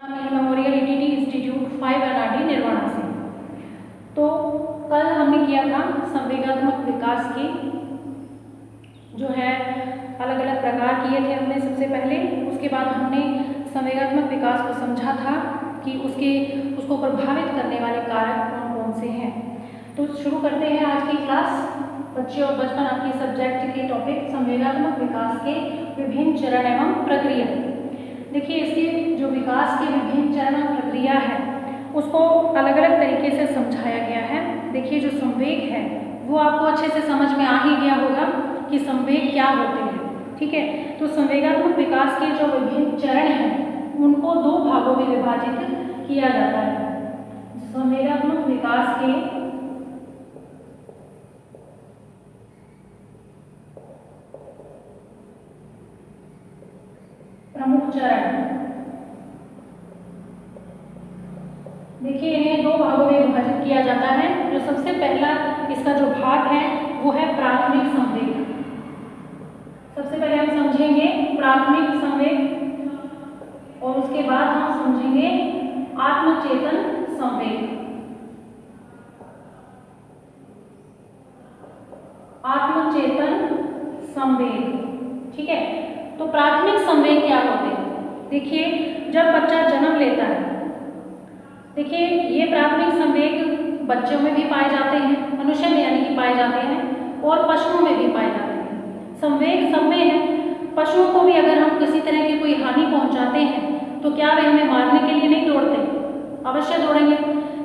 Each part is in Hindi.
Memorial ETT institute 5 NRD nirvana से। तो कल हमने किया था संवेगात्मक विकास के जो है अलग अलग प्रकार किए थे हमने सबसे पहले। उसके बाद हमने संवेगात्मक विकास को समझा था कि उसको प्रभावित करने वाले कारक कौन कौन से हैं। तो शुरू करते हैं आज की क्लास। बच्चे और बचपन आपके सब्जेक्ट के टॉपिक संवेगात्मक विकास के विभिन्न चरण एवं प्रक्रिया। देखिए, इसके जो विकास के विभिन्न चरण और प्रक्रिया है उसको अलग अलग तरीके से समझाया गया है। देखिए, जो संवेग है वो आपको अच्छे से समझ में आ ही गया होगा कि संवेग क्या होते हैं। ठीक है, तो संवेगात्मक विकास के जो विभिन्न चरण हैं उनको दो भागों में विभाजित किया जाता है। संवेगात्मक विकास के प्रमुख चरण, देखिए इन्हें दो भागों में विभाजित किया जाता है। जो सबसे पहला इसका जो भाग है वो है प्राथमिक संवेग। सबसे पहले हम समझेंगे प्राथमिक संवेग और उसके बाद हम समझेंगे आत्मचेतन संवेग। आत्मचेतन संवेग, ठीक है। तो प्राथमिक संवेग क्या होते हैं? देखिए, जब बच्चा जन्म लेता है, देखिए ये प्राथमिक संवेग बच्चों में भी पाए जाते हैं, मनुष्य में यानी कि पाए जाते हैं, और पशुओं में भी पाए जाते हैं। संवेग सब में है। पशुओं को भी अगर हम किसी तरह की कोई हानि पहुंचाते हैं तो क्या वे हमें मारने के लिए नहीं दौड़ते? अवश्य दौड़ेंगे,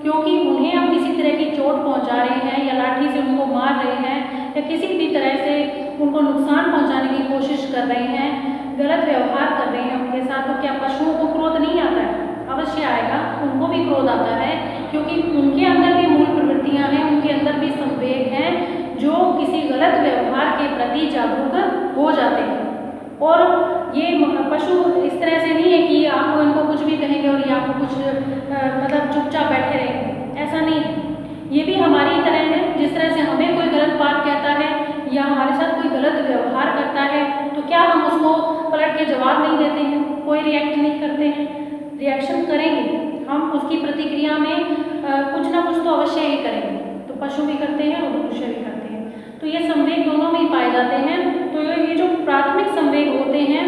क्योंकि उन्हें हम किसी तरह की चोट पहुंचा रहे हैं या लाठी से उनको मार रहे हैं या किसी भी तरह से उनको नुकसान पहुंचाने की कोशिश कर रहे हैं, गलत व्यवहार कर रहे हैं उनके साथ, तो क्या पशुओं को क्रोध नहीं आता है? अवश्य आएगा, उनको भी क्रोध आता है, क्योंकि उनके अंदर भी मूल प्रवृत्तियां हैं, उनके अंदर भी संवेग हैं जो किसी गलत व्यवहार के प्रति जागरूक हो जाते हैं। और ये पशु इस तरह से नहीं है कि आपको इनको कुछ भी कहेंगे और ये आपको कुछ मतलब चुपचाप बैठे रहेंगे, ऐसा नहीं है। ये भी हमारी तरह है। जिस तरह से हमें कोई गलत बात कहता है या हमारे साथ कोई गलत व्यवहार करता है तो क्या हम उसको पलट के जवाब नहीं देते हैं, कोई रिएक्ट नहीं करते हैं? रिएक्शन करेंगे, हम उसकी प्रतिक्रिया में कुछ ना कुछ तो अवश्य ही करेंगे। तो पशु भी करते हैं और मनुष्य भी करते हैं। तो ये संवेग दोनों में ही पाए जाते हैं। तो ये जो प्राथमिक संवेग होते हैं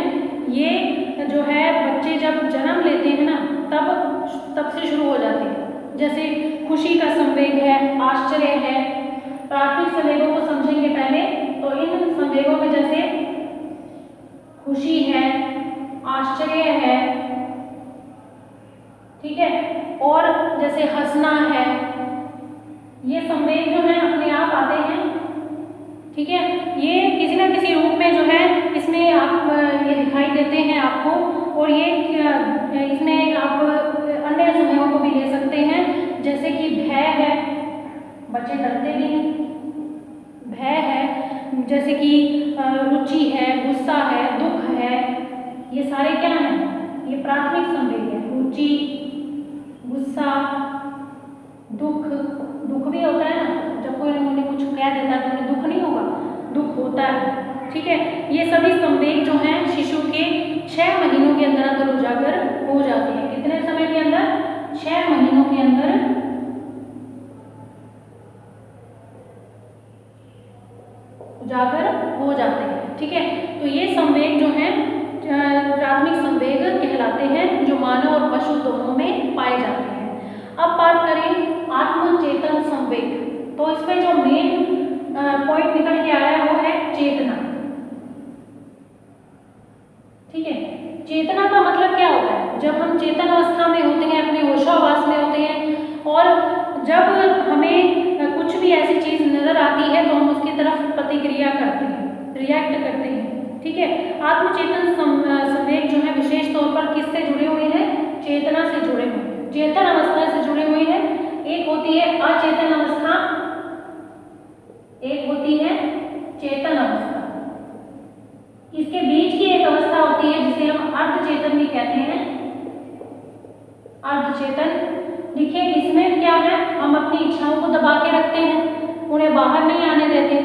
ये जो है बच्चे जब जन्म लेते हैं ना तब से शुरू हो जाते हैं। जैसे खुशी का संवेग है, आश्चर्य है। प्राथमिक संवेगों को समझेंगे पहले। तो इन संवेगों में जैसे खुशी है, आश्चर्य है, ठीक है, और जैसे हंसना है, ये संवेग जो है अपने आप आते हैं। ठीक है, ये किसी ना किसी रूप में जो है इसमें आप ये दिखाई देते हैं आपको, और ये इसमें आप अन्य संवेगों को भी ले सकते हैं। जैसे कि भय है, बच्चे डरते भी हैं, भय है, जैसे कि रुचि है, गुस्सा है, दुख है, ये सारे क्या हैं? ये प्राथमिक संवेग है। रुचि, गुस्सा, दुख भी होता है ना, जब कोई उन्हें कुछ कह देता है तो उन्हें दुख नहीं होगा, दुख होता है। ठीक है, ये सभी संवेग जो हैं शिशु के 6 महीनों के अंदर उजागर हो जाते हैं। कितने समय के अंदर? 6 महीनों के अंदर उजागर हो जाते हैं। ठीक है, तो ये संवेग जो हैं प्राथमिक संवेग कहलाते हैं, जो मानव और पशु दोनों में पाए जाते हैं। अब बात करें आत्मचेतन संवेग। तो इसमें जो मेन पॉइंट निकल के आ रहा है वो है चेतना। ठीक है, चेतना का मतलब क्या होता है? जब हम चेतन अवस्था में होते हैं, अपने होशावास में होते हैं, और जब हमें कुछ भी ऐसी चीज नजर आती है तो हम उसकी तरफ प्रतिक्रिया करते हैं, रिएक्ट करते हैं। ठीक है, आत्मचेतन संवेग जो है विशेष तौर पर किससे जुड़े हुए हैं? चेतना से जुड़े हुए हैं, चेतन अवस्था से जुड़े हुए हैं। एक होती है अचेतन अवस्था, एक होती है चेतन अवस्था। इसके बीच की एक अवस्था होती है जिसे हम अर्धचेतन भी कहते हैं। अर्धचेतन, देखिए इसमें क्या है, हम अपनी इच्छाओं को दबा के रखते हैं, उन्हें बाहर नहीं आने देते।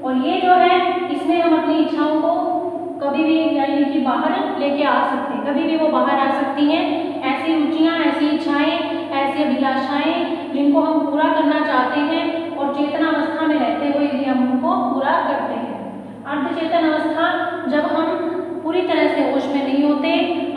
और ये जो है इसमें हम अपनी इच्छाओं को कभी भी यानी कि बाहर लेके आ सकते हैं, कभी भी वो बाहर आ सकती हैं। ऐसे ऐसी रुचियाँ, ऐसी इच्छाएं, ऐसी अभिलाषाएं जिनको हम पूरा करना चाहते हैं और चेतना अवस्था में रहते हुए भी हम उनको पूरा करते हैं। अर्धचेतन अवस्था जब हम पूरी तरह से होश में नहीं होते,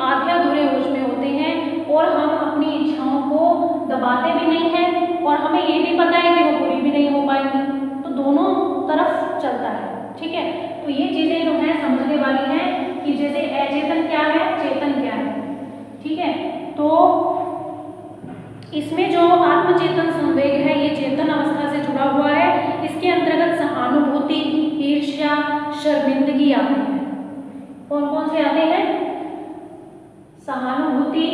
आधे अधूरे होश में होते हैं और हम अपनी इच्छाओं को दबाते भी नहीं हैं और हमें ये भी पता है कि वो पूरी भी नहीं हो पाएंगी, तो दोनों तरफ चलता है। ठीक है, तो ये चीजें जो है समझने वाली हैं कि जैसे अचेतन क्या है, चेतन क्या है। ठीक है, तो इसमें जो आत्मचेतन संवेग है ये चेतन अवस्था से जुड़ा हुआ है। इसके अंतर्गत सहानुभूति, ईर्ष्या, शर्मिंदगी आते हैं। कौन कौन से आते हैं? सहानुभूति,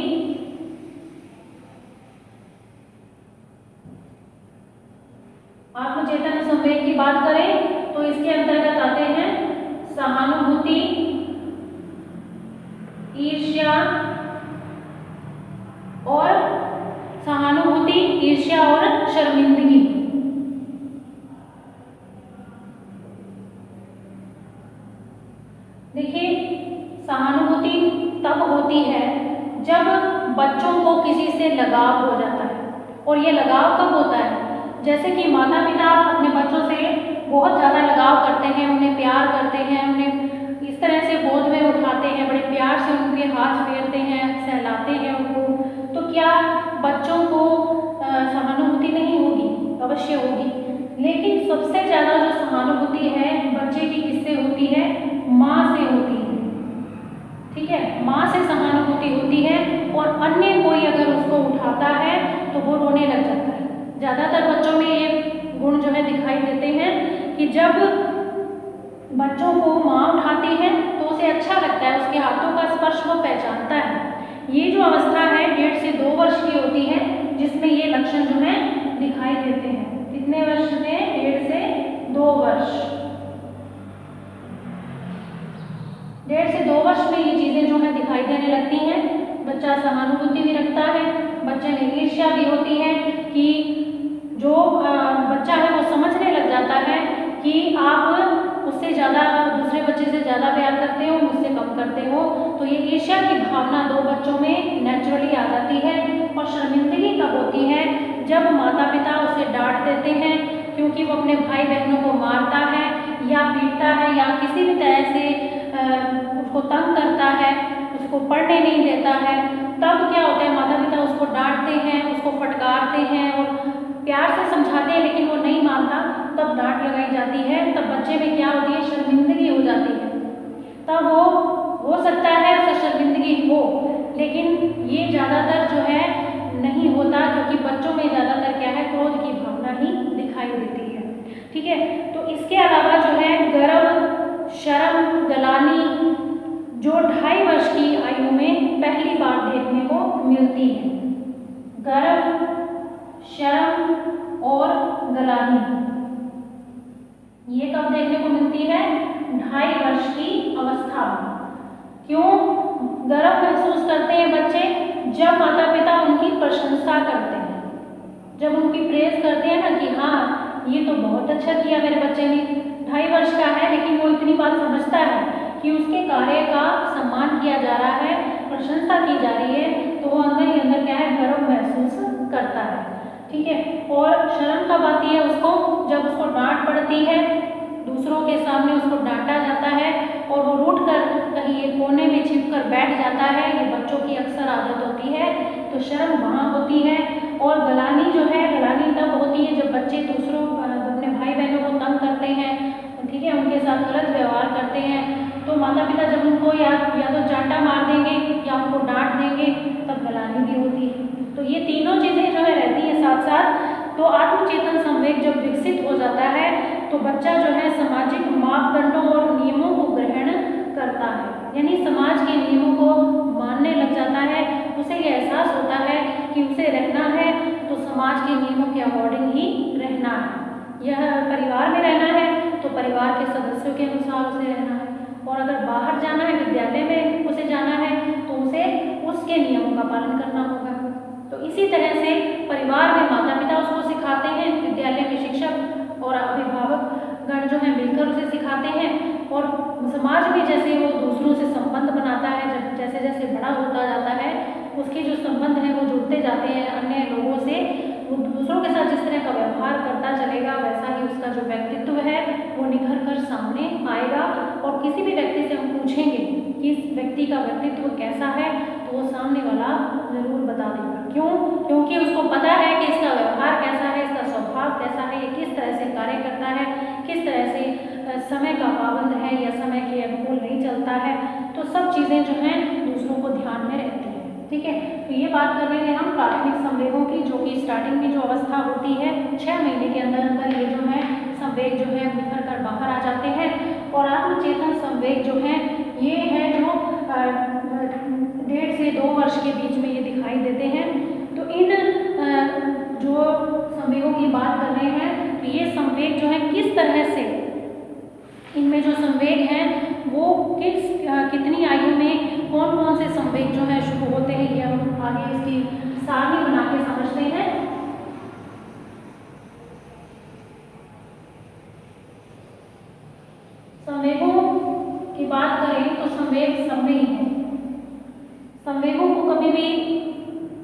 आत्मचेतन संवेग की बात करें तो इसके अंतर्गत आते हैं सहानुभूति, ईर्ष्या और सहानुभूति, ईर्ष्या और शर्मिंदगी। देखिए, सहानुभूति तब होती है जब बच्चों को किसी से लगाव हो जाता है। और ये लगाव कब होता है? जैसे कि माता पिता अपने बच्चों से बहुत ज़्यादा लगाव करते हैं, उन्हें प्यार करते हैं, उन्हें इस तरह से गोद में उठाते हैं, बड़े प्यार से उनके हाथ फेरते हैं, सहलाते हैं उनको, तो क्या बच्चों को सहानुभूति नहीं होगी? अवश्य होगी। लेकिन सबसे ज़्यादा जो सहानुभूति है बच्चे की किससे होती है? माँ से होती है। ठीक है, माँ से सहानुभूति होती है और अन्य कोई अगर उसको उठाता है तो वो रोने लग जाता है। ज़्यादातर बच्चों में ये गुण जो है दिखाई देते हैं कि जब बच्चों को माँ उठाती है तो उसे अच्छा लगता है, उसके हाथों का स्पर्श वो पहचानता है। ये जो अवस्था है 1.5 से 2 वर्ष की होती है जिसमें ये लक्षण जो है दिखाई देते हैं। कितने वर्ष में? 1.5 से 2 वर्ष। 1.5 से 2 वर्ष में ये चीजें जो है दिखाई देने लगती हैं। बच्चा सहानुभूति भी रखता है, बच्चे में ईर्ष्या भी होती है कि जो बच्चा है वो समझने लग जाता है कि आप उससे ज़्यादा, दूसरे बच्चे से ज़्यादा प्यार करते हो, मुझसे कम करते हो। तो ये ईर्ष्या की भावना 2 बच्चों में नेचुरली आ जाती है। और शर्मिंदगी कब होती है? जब माता पिता उसे डांट देते हैं क्योंकि वो अपने भाई बहनों को मारता है या पीटता है या किसी भी तरह से उसको तंग करता है, उसको पढ़ने नहीं देता है। तब क्या होता है? माता पिता उसको डांटते हैं, उसको फटकारते हैं और प्यार से समझाते हैं, लेकिन वो नहीं मानता, तब डांट लगाई जाती है। तब बच्चे में क्या होती है? शर्मिंदगी हो जाती है। तब वो हो सकता है उसे शर्मिंदगी हो, लेकिन ये ज़्यादातर जो है नहीं होता, क्योंकि बच्चों में ज़्यादातर क्या है? क्रोध की भावना ही दिखाई देती है। ठीक है, तो इसके अलावा जो है गर्व, शर्म, गलानी जो 2.5 वर्ष की आयु में पहली बार देखने को मिलती है। गर्व, शर्म और गलानी ये कब देखने को मिलती है? 2.5 वर्ष की अवस्था में। क्यों गर्व महसूस करते हैं बच्चे? जब माता पिता उनकी प्रशंसा करते हैं, जब उनकी प्रेज करते हैं ना कि हाँ ये तो बहुत अच्छा किया मेरे बच्चे ने। 2.5 वर्ष का है लेकिन वो इतनी बात समझता है कि उसके कार्य का सम्मान किया जा रहा है, प्रशंसा की जा रही है, तो वो अंदर ही अंदर क्या है? गर्व महसूस करता है। ठीक है, और शर्म कब आती है उसको? जब उसको डांट पड़ती है, दूसरों के सामने उसको डांटा जाता है और वो रूठ कर कहीं एक कोने में छिप कर बैठ जाता है। ये बच्चों की अक्सर आदत होती है, तो शर्म वहाँ होती है। और गलानी जो है, गलानी तब होती है जब बच्चे दूसरों अपने भाई बहनों को तंग करते हैं, ठीक है, उनके साथ गलत व्यवहार करते हैं, तो माता पिता जब उनको या तो चांटा मार देंगे या उनको डांट देंगे, तब गलानी भी होती है। तो ये तीनों चीज़ें जो है रहती हैं साथ साथ। तो आत्मचेतन संवेग जब विकसित हो जाता है तो बच्चा जो है सामाजिक मापदंडों और नियमों को ग्रहण करता है, यानी समाज के नियमों को मानने लग जाता है। उसे ये एहसास होता है कि उसे रहना है तो समाज के नियमों के अकॉर्डिंग ही रहना है। यह परिवार में रहना है तो परिवार के सदस्यों के अनुसार उसे रहना है, और अगर बाहर जाना है, विद्यालय में उसे जाना है, तो उसे उसके नियमों का पालन करना होगा। तो इसी तरह से परिवार में माता पिता उसको सिखाते हैं, विद्यालय में शिक्षक और अभिभावक गण जो है मिलकर उसे सिखाते हैं, और समाज में जैसे वो दूसरों से संबंध बनाता है, जब जैसे जैसे बड़ा होता जाता है उसके जो संबंध हैं वो जुड़ते जाते हैं अन्य लोगों से, वो दूसरों के साथ जिस तरह का व्यवहार करता चलेगा वैसा ही उसका जो व्यक्तित्व है वो निखर कर सामने आएगा। और किसी भी व्यक्ति से हम पूछेंगे कि इस व्यक्ति का व्यक्तित्व कैसा है तो वो सामने वाला जरूर बता देगा। क्यों? क्योंकि उसको पता है कि इसका व्यवहार कैसा है, इसका स्वभाव कैसा है, ये किस तरह से कार्य करता है, किस तरह से समय का पाबंद है या समय के अनुकूल नहीं चलता है। तो सब चीज़ें जो हैं दूसरों को ध्यान में रहती हैं। ठीक है, तो ये बात कर रहे थे हम प्राथमिक संवेगों की, जो कि स्टार्टिंग में जो अवस्था होती है 6 महीने के अंदर अंदर ये जो है संवेग जो है निखर कर बाहर आ जाते हैं। और आत्मचेतन संवेग जो है ये है जो 1.5 से 2 वर्ष के बीच में ये दिखाई देते हैं। तो इन जो संवेगों की बात कर रहे हैं तो ये संवेग जो है किस तरह से, इनमें जो संवेग हैं वो कितनी आयु में कौन कौन से संवेग जो है शुरू होते हैं, ये हम आगे इसकी सारणी बना के समझते हैं। संवेगों की बात करें तो संवेग संवेग है। संवेगों को कभी भी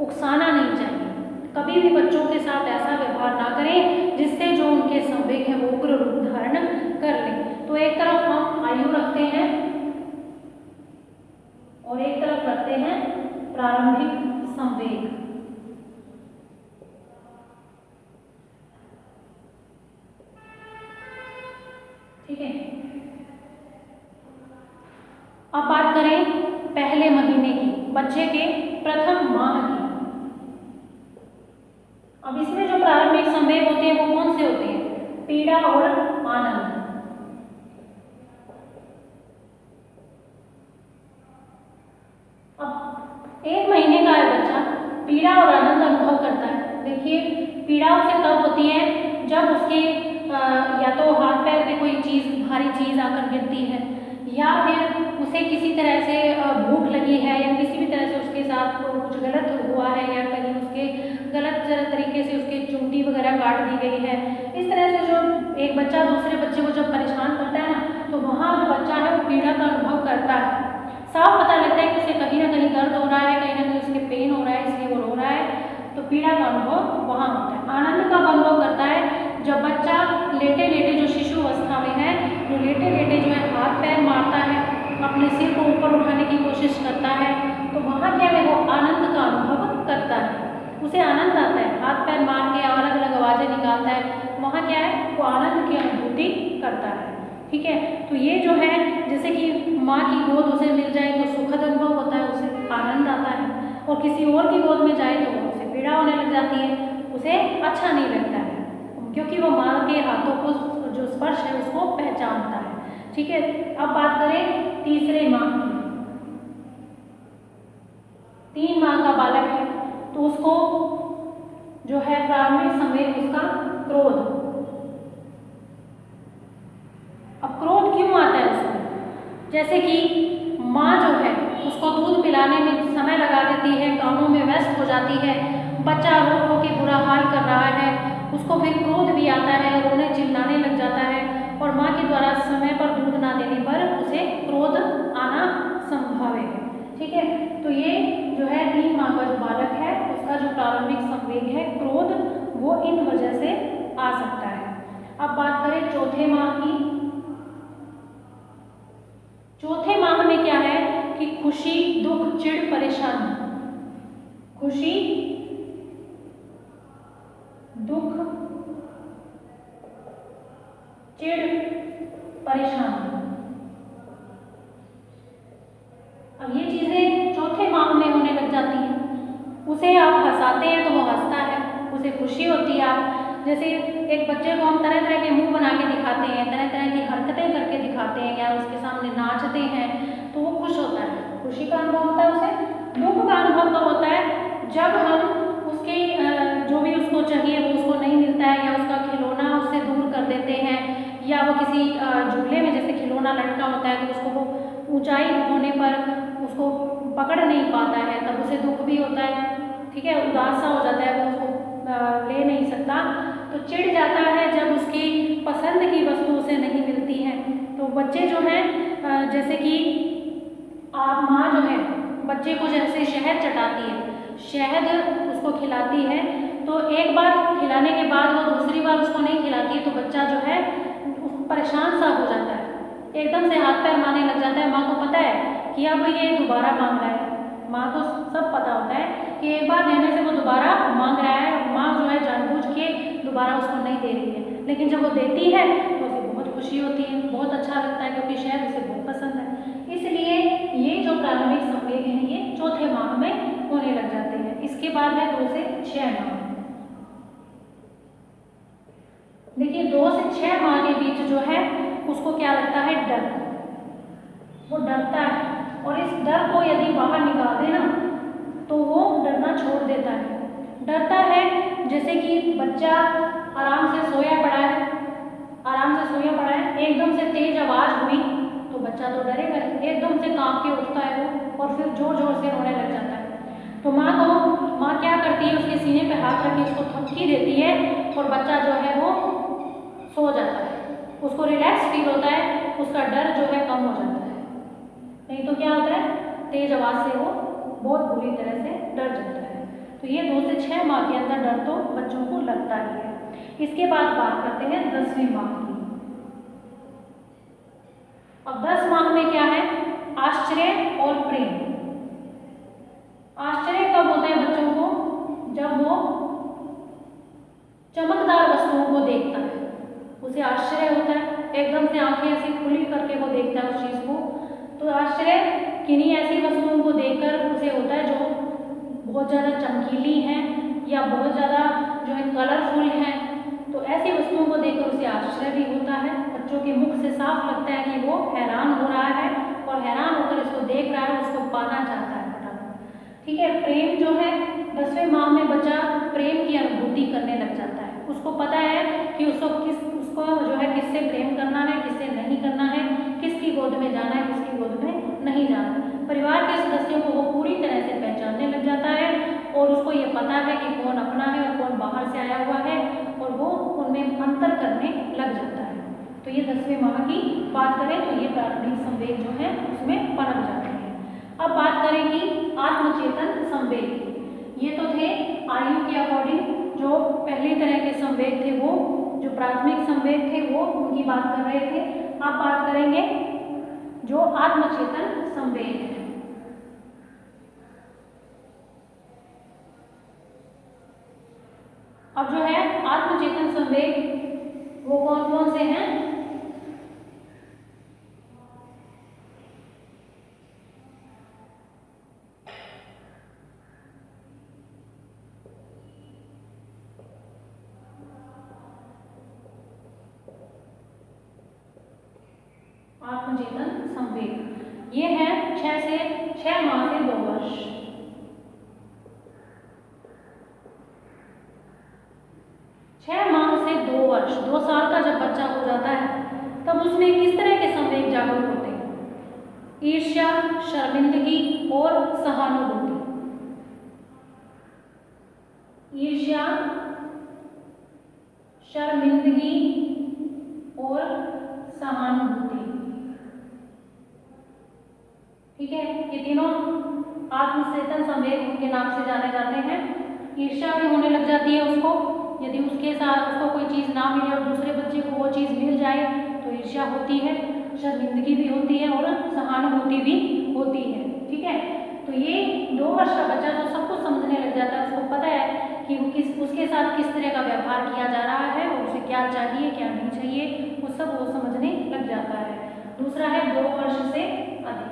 उकसाना नहीं चाहिए, कभी भी बच्चों के साथ ऐसा व्यवहार ना करें जिससे जो उनके संवेग है वो उग्र रूप धारण कर लें। तो एक तरफ हम आयु रखते हैं और एक तरफ रखते हैं प्रारंभिक संवेग। ठीक है, अब बात करें पहले महीने की, बच्चे के प्रथम माह की। अब इसमें जो प्रारंभिक संवेग होते हैं वो कौन से होते हैं? पीड़ा और आनंद। अब 1 महीने का है बच्चा, पीड़ा और आनंद अनुभव करता है। देखिए, पीड़ा उसे तब होती है जब उसके या तो हाथ पैर पे कोई चीज़, भारी चीज़ आकर गिरती है, या फिर उसे किसी तरह से भूख लगी है, या किसी भी तरह से उसके साथ कुछ गलत हुआ है, या कहीं उसके गलत तरीके से उसकी चूंटी वगैरह काट दी गई है। इस तरह से जो एक बच्चा दूसरे बच्चे को जब परेशान करता है ना, तो वहाँ जो बच्चा है वो पीड़ा का अनुभव करता है। साफ पता लगता है कि उसे कहीं ना कहीं दर्द हो रहा है, कहीं ना कहीं उसके पेन हो रहा है, इसलिए वो रो रहा है। तो पीड़ा का अनुभव वहाँ होता है। आनंद का अनुभव करता है जब बच्चा लेटे लेटे, जो शिशु अवस्था में है, जो लेटे लेटे जो है हाथ पैर मारता है, अपने सिर को ऊपर उठाने की कोशिश करता है, तो वहाँ क्या है, वो आनंद का अनुभव करता है। उसे आनंद आता है, हाथ पैर मार के अलग अलग आवाज़ें निकालता है, वहाँ क्या है, वो आनंद की अनुभूति करता है। ठीक है, तो ये जो है, जैसे कि माँ की गोद उसे मिल जाए तो सुखद अनुभव होता है, उसे आनंद आता है, और किसी और की गोद में जाए तो उसे पीड़ा होने लग जाती है, उसे अच्छा नहीं लगता है, क्योंकि वो माँ के हाथों को जो स्पर्श है उसको पहचानता है। ठीक है, अब बात करें तीसरे माह की। 3 माह का बालक है तो उसको जो है प्रारंभिक संवेग उसका क्रोध। अब क्रोध क्यों आता है उसमें? जैसे कि माँ जो है उसको दूध पिलाने में समय लगा देती है, कामों में व्यस्त हो जाती है, बच्चा रो रो के बुरा हाल कर रहा है, उसको फिर क्रोध भी आता है, रोने चिल्लाने लग जाता है, और माँ के द्वारा समय पर दूध ना देने पर उसे क्रोध आना संभव है। ठीक है, तो ये जो है 3 माह का जो बालक है उसका जो प्रारंभिक संवेग है क्रोध, वो इन वजह से आ सकता है। अब बात करें चौथे माह की। चौथे माह में क्या है कि खुशी, दुख, चिढ़, परेशानी। खुशी, दुख, चिढ़, परेशानी। अब ये चीजें चौथे माह में होने लग जाती हैं। उसे आप हंसाते हैं तो वो हंसता है, उसे खुशी होती है। आप जैसे एक बच्चे को हम तरह तरह के मुंह बना के दिखाते हैं, तरह तरह की हरकतें करके दिखाते हैं, या उसके सामने नाचते हैं तो वो खुश होता है, खुशी का अनुभव होता है उसे। दुख का अनुभव तो होता है जब हम उसके जो भी उसको चाहिए वो उसको नहीं मिलता है, या उसका खिलौना उससे दूर कर देते हैं, या वो किसी झूले में जैसे खिलौना लटका होता है तो उसको वो ऊंचाई होने पर उसको पकड़ नहीं पाता है, तब उसे दुख भी होता है। ठीक है, उदास सा हो जाता है, वो उसको ले नहीं सकता, तो चिढ़ जाता है जब उसकी पसंद की वस्तु उसे नहीं मिलती है। तो बच्चे जो हैं जैसे कि आप माँ जो है बच्चे को जैसे शहद चटाती है, शहद उसको खिलाती है, तो एक बार खिलाने के बाद वो दूसरी बार उसको नहीं खिलाती है तो बच्चा जो है परेशान सा हो जाता है, एकदम से हाथ पैर मारने लग जाता है। माँ को पता है कि अब ये दोबारा मांग रहा है, माँ को सब पता होता है कि एक बार देने से वो दोबारा मांग रहा है, माँ जो है जानबूझ के दोबारा उसको नहीं दे रही है, लेकिन जब वो देती है तो उसे बहुत खुशी होती है, बहुत अच्छा लगता है क्योंकि शहद उसे बहुत पसंद है। इसलिए ये जो प्रारंभिक संवेग हैं ये चौथे माह में होने लग जाते हैं। इसके बाद है 2 से 6 माह। देखिए 2 से 6 माह के बीच जो है उसको क्या लगता है, डर, वो डरता है, और इस डर को यदि बाहर निकाल देना तो वो डरना छोड़ देता है। डरता है जैसे कि बच्चा आराम से सोया पड़ा है, एकदम से तेज आवाज हुई तो बच्चा तो डरेगा, एकदम से कांप के उठता है वो और फिर जोर जोर से रोने लग जाता है। तो माँ क्या करती है, उसके सीने पे हाथ रख के उसको थपकी देती है और बच्चा जो है वो सो जाता है, उसको रिलैक्स फील होता है, उसका डर जो है कम हो जाता है। नहीं तो क्या होता है, तेज आवाज से वो बहुत बुरी तरह से डर जाता है। तो ये 2 से 6 माह के अंदर डर तो बच्चों को लगता ही है। इसके बाद बात करते हैं 10वें माह की। अब 10 माह में क्या है, आश्चर्य और प्रेम। आश्चर्य कब होता है बच्चों को, जब वो चमकदार वस्तुओं को देखता है, उसे आश्चर्य होता है, एकदम से आंखें ऐसी खुली करके वो देखता है उस चीज को। तो आश्चर्य किन्हीं ऐसी वस्तुओं को देखकर उसे होता है जो बहुत ज़्यादा चमकीली हैं या बहुत ज़्यादा जो है कलरफुल हैं, तो ऐसी वस्तुओं को देखकर उसे आश्चर्य भी होता है। बच्चों के मुख से साफ लगता है कि वो हैरान हो रहा है और हैरान होकर इसको देख रहा है, उसको पाना चाहता है फटाफट। ठीक है, प्रेम जो है 10वें माह में बच्चा प्रेम की अनुभूति करने लग जाता है, उसको पता है कि उसको जो है किससे प्रेम करना है, किससे नहीं करना है, किसकी गोद में जाना है, किसकी गोद में नहीं जाना। परिवार के सदस्यों को वो पूरी तरह से पहचानने लग जाता है और उसको ये पता है कि कौन अपना है और कौन बाहर से आया हुआ है, और वो उनमें अंतर करने लग जाता है। तो ये 10वें माह की बात करें तो ये प्रारंभिक संवेग जो है उसमें पनप जाते हैं। अब बात करें कि आत्मचेतन संवेग। ये तो थे आयु के अकॉर्डिंग जो पहली तरह के संवेग थे, वो जो प्राथमिक संवेग थे वो उनकी बात कर रहे थे। अब बात करेंगे जो आत्मचेतन संवेग है। अब जो है आत्मचेतन संवेग वो कौन कौन से हैं, आत्मचेतन संवेग ये है 6 माह से 2 वर्ष। 6 माह से 2 वर्ष, 2 साल का जब बच्चा हो जाता है तब उसमें किस तरह के संवेग जागरूक होते हैं, ईर्ष्या, शर्मिंदगी और सहानुभूति। ईर्ष्या, शर्मिंदगी और सहानुभूति। ठीक है, ये तीनों आत्मचेतन संवेग के नाम से जाने जाते हैं। ईर्ष्या भी होने लग जाती है उसको, यदि उसके साथ उसको कोई चीज़ ना मिले और दूसरे बच्चे को वो चीज़ मिल जाए तो ईर्ष्या होती है, शर्मिंदगी भी होती है और सहानुभूति भी होती है। ठीक है, तो ये 2 वर्ष का बच्चा जो सब कुछ समझने लग जाता है, उसको पता है कि उसके साथ किस तरह का व्यवहार किया जा रहा है और उसे क्या चाहिए क्या नहीं चाहिए, वो सब वो समझने लग जाता है। दूसरा है 2 वर्ष से अधिक।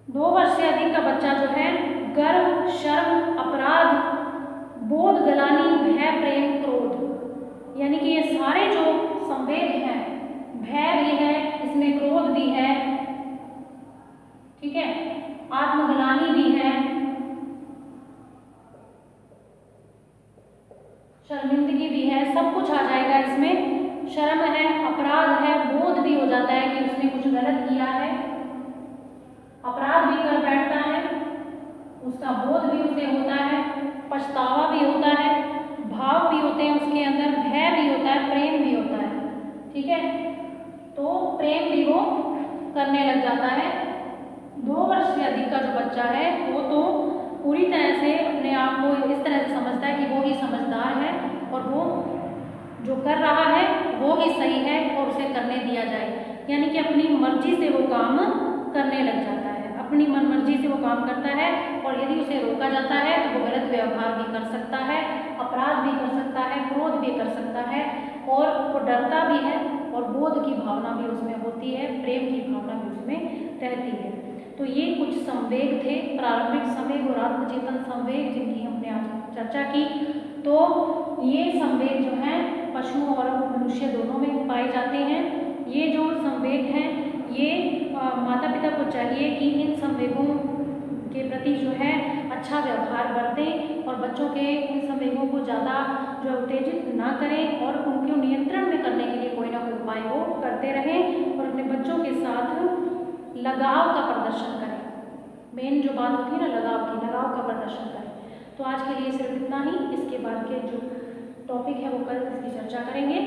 2 वर्ष से अधिक का बच्चा जो है गर्व, शर्म, अपराध, बोध, ग्लानि, भय, प्रेम, क्रोध, यानी कि ये सारे जो संवेग हैं, भय भी है इसमें, क्रोध भी है, ठीक है, आत्मग्लानि भी है, शर्मिंदगी भी है, सब कुछ आ जाएगा इसमें। शर्म है, अपराध है, बोध भी हो जाता है कि उसने कुछ गलत किया है, अपराध भी कर बैठता है, उसका बोध भी उसे होता है, पछतावा भी होता है, भाव भी होते हैं उसके अंदर, भय भी होता है, प्रेम भी होता है। ठीक है, तो प्रेम भी वो करने लग जाता है। 2 वर्ष से अधिक का जो बच्चा है वो तो पूरी तरह से अपने आप को इस तरह से समझता है कि वो ही समझदार है और वो जो कर रहा है वो ही सही है और उसे करने दिया जाए, यानी कि अपनी मर्जी से वो काम करने लग जाता है, अपनी मन मर्जी से वो काम करता है। और यदि उसे रोका जाता है तो वो गलत व्यवहार भी कर सकता है, अपराध भी कर सकता है, क्रोध भी कर सकता है और वो डरता भी है और बोध की भावना भी उसमें होती है, प्रेम की भावना भी उसमें रहती है। तो ये कुछ संवेग थे, प्रारंभिक संवेग और आत्मचेतन संवेग, जिनकी हमने आज चर्चा की। तो ये संवेग जो हैं पशुओं और मनुष्य दोनों में पाए जाते हैं। ये जो संवेग हैं ये माता पिता को चाहिए कि इन संवेगों के प्रति जो है अच्छा व्यवहार बरतें और बच्चों के इन संवेगों को ज़्यादा जो उत्तेजित ना करें और उनको नियंत्रण में करने के लिए कोई ना कोई उपाय वो करते रहें और अपने बच्चों के साथ लगाव का प्रदर्शन करें। मेन जो बात होती है ना लगाव की, लगाव का प्रदर्शन करें। तो आज के लिए सिर्फ इतना ही। इसके बाद के जो टॉपिक है वो कल इसकी चर्चा करेंगे।